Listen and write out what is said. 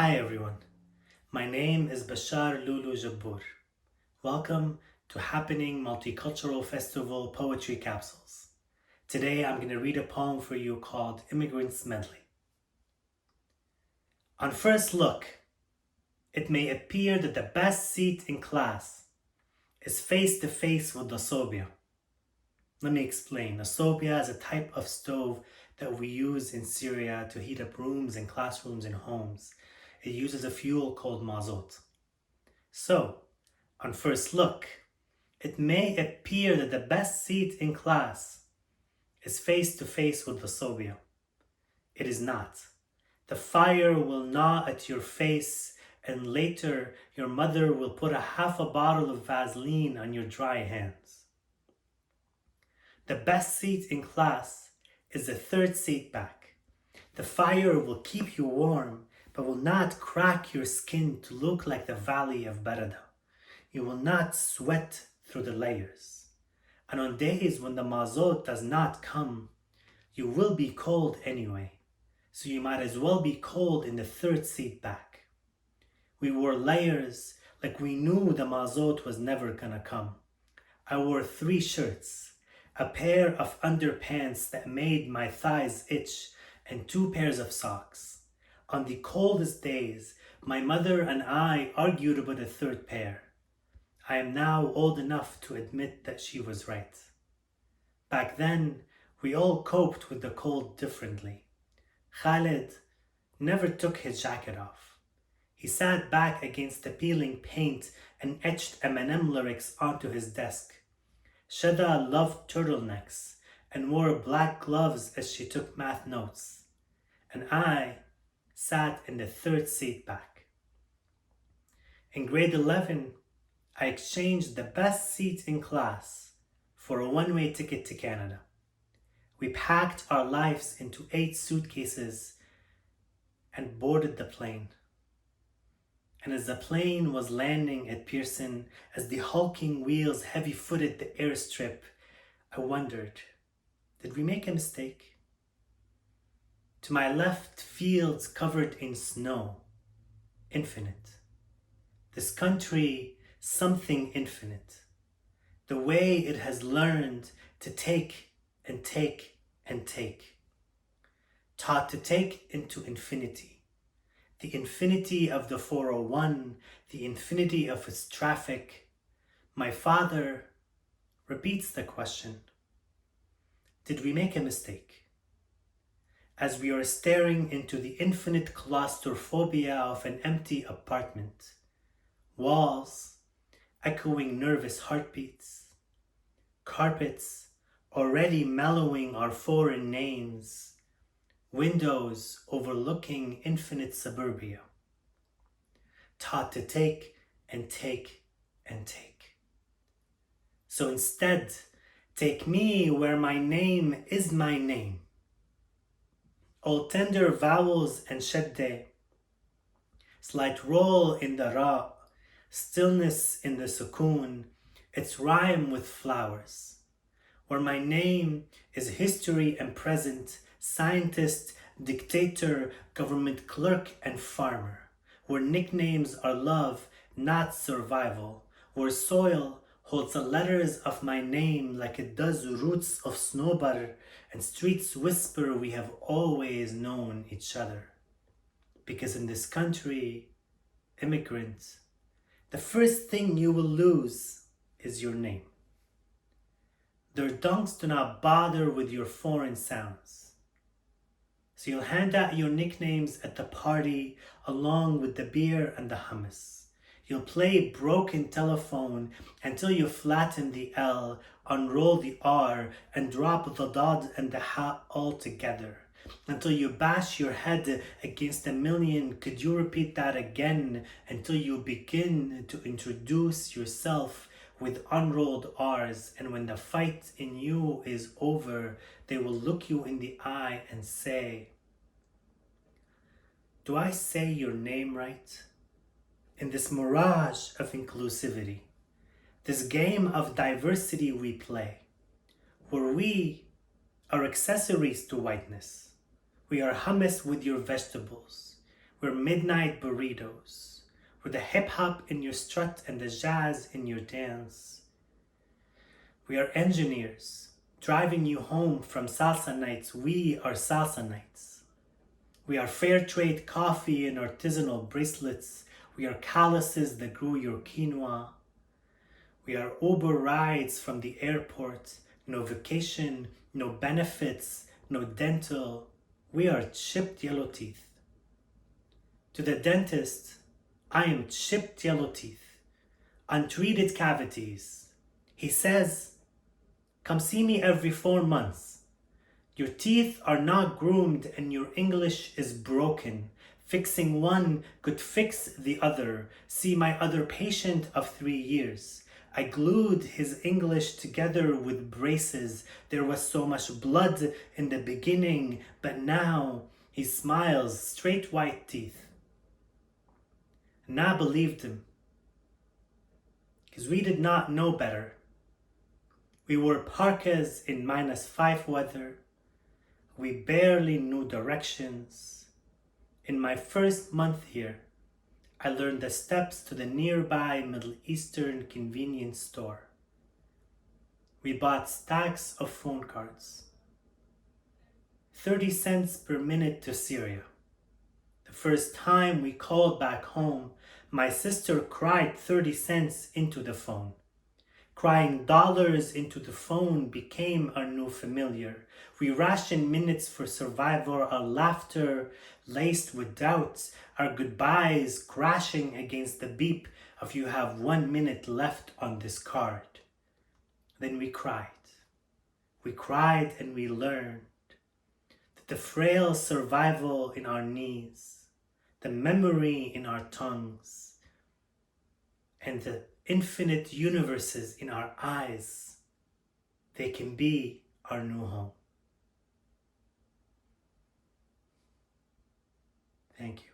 Hi everyone, my name is Bashar Lulu Jabbour. Welcome to Happening Multicultural Festival Poetry Capsules. Today I'm going to read a poem for you called Immigrants Medley. On first look, it may appear that the best seat in class is face to face with the sobia. Let me explain. The sobia is a type of stove that we use in Syria to heat up rooms and classrooms and homes. It uses a fuel called mazot. So, on first look, it may appear that the best seat in class is face to face with the sobia. It is not. The fire will gnaw at your face, and later your mother will put half a bottle of Vaseline on your dry hands. The best seat in class is the third seat back. The fire will keep you warm, but will not crack your skin to look like the valley of Barada. You will not sweat through the layers. And on days when the mazot does not come, you will be cold anyway. So you might as well be cold in the third seat back. We wore layers like we knew the mazot was never gonna come. I wore 3 shirts, a pair of underpants that made my thighs itch, and 2 pairs of socks. On the coldest days, my mother and I argued about a third pair. I am now old enough to admit that she was right. Back then, we all coped with the cold differently. Khalid never took his jacket off. He sat back against the peeling paint and etched Eminem lyrics onto his desk. Shada loved turtlenecks and wore black gloves as she took math notes. And I sat in the third seat back. In grade 11, I exchanged the best seat in class for a one-way ticket to Canada. We packed our lives into 8 suitcases and boarded the plane. And as the plane was landing at Pearson, as the hulking wheels heavy-footed the airstrip, I wondered, did we make a mistake? To my left, fields covered in snow, infinite. This country, something infinite. The way it has learned to take and take and take. Taught to take into infinity. The infinity of the 401, the infinity of its traffic. My father repeats the question, did we make a mistake? As we are staring into the infinite claustrophobia of an empty apartment. Walls echoing nervous heartbeats. Carpets already mellowing our foreign names. Windows overlooking infinite suburbia. Taught to take and take and take. So instead, take me where my name is my name. All tender vowels and shadde, slight roll in the ra, stillness in the sukoon, its rhyme with flowers. Where my name is history and present, scientist, dictator, government clerk, and farmer. Where nicknames are love, not survival. Where soil holds the letters of my name like it does roots of snowbutter, and streets whisper we have always known each other. Because in this country, immigrants, the first thing you will lose is your name. Their dunks do not bother with your foreign sounds. So you'll hand out your nicknames at the party along with the beer and the hummus. You'll play broken telephone until you flatten the L, unroll the R, and drop the dod and the ha altogether. Until you bash your head against a million. Could you repeat that again? Until you begin to introduce yourself with unrolled R's. And when the fight in you is over, they will look you in the eye and say, do I say your name right? In this mirage of inclusivity, this game of diversity we play, where we are accessories to whiteness. We are hummus with your vegetables. We're midnight burritos. We're the hip-hop in your strut and the jazz in your dance. We are engineers, driving you home from salsa nights. We are salsa nights. We are fair trade coffee and artisanal bracelets. We are calluses that grew your quinoa. We are Uber rides from the airport. No vacation, no benefits, no dental. We are chipped yellow teeth. To the dentist, I am chipped yellow teeth, untreated cavities. He says, come see me every 4 months. Your teeth are not groomed and your English is broken. Fixing one could fix the other. See my other patient of 3 years. I glued his English together with braces. There was so much blood in the beginning, but now he smiles, straight white teeth. And I believed him, because we did not know better. We wore parkas in -5 weather. We barely knew directions. In my first month here, I learned the steps to the nearby Middle Eastern convenience store. We bought stacks of phone cards. 30 cents per minute to Syria. The first time we called back home, my sister cried 30 cents into the phone. Crying dollars into the phone became our new familiar. We rationed minutes for survival, our laughter laced with doubts, our goodbyes crashing against the beep of you have 1 minute left on this card. Then we cried. We cried and we learned that the frail survival in our knees, the memory in our tongues, and the infinite universes in our eyes, they can be our new home. Thank you.